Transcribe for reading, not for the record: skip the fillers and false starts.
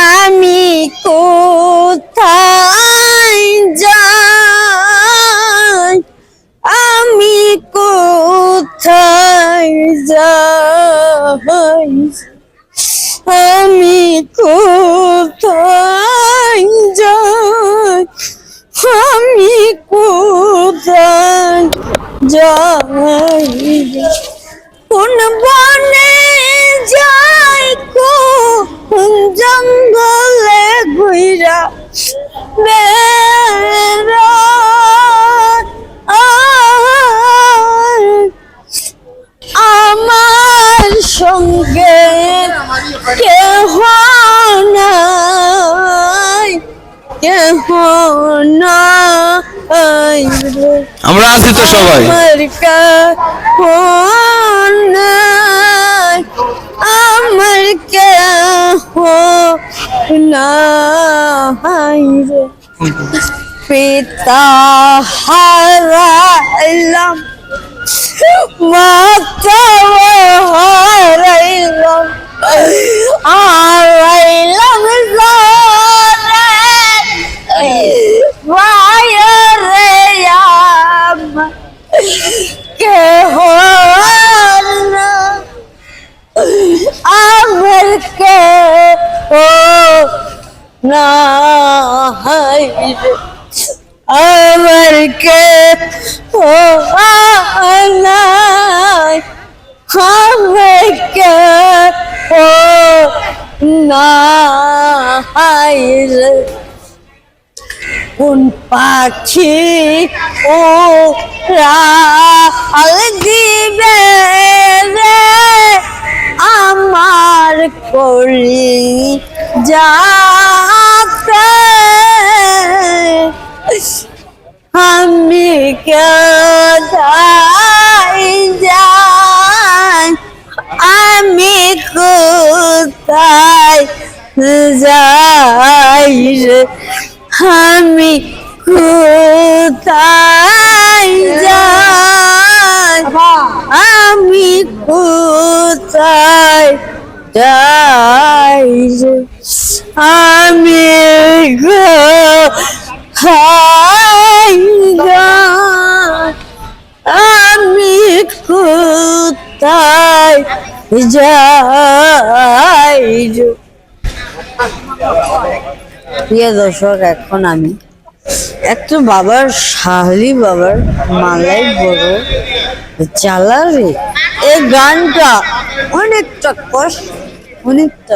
আমি কোথায় যাই, আমি কোথায় যাই, আমি কোথায় যাই, আমি কোথায় যাই, কোন বনে যাই, কোন জঙ্গলে ঘুইরা বেড়াই, আমার সঙ্গে কেহ নাই, কেহ নাই, আমরা আছি তো সবাই। আমার কেহ নাই, আমার কেহ নাই রে। পিতা হারাইলাম, মাতা হারাইলাম, হারাইলাম মায়েরে আমার কেহ না, আমার কেহ নাই রে, আমার কেহ নাই, আমার কেহ নাই রে। কোন পাখি ও রাল দিবে রে আমার কলি যাতে, আমি কোথায় যাই, আমি কোথায় যাই রে, আমি কোথায় যাই, আমি কোথায় যাই রে, আমি কোথায় যাই, আমি কোথায় যাই রে। প্রিয় দর্শক, এখন আমি একটু বাবার শাহলি বাবার মালাই বড় চালা রে, এই গানটা অনেকটা কষ্ট, অনেকটা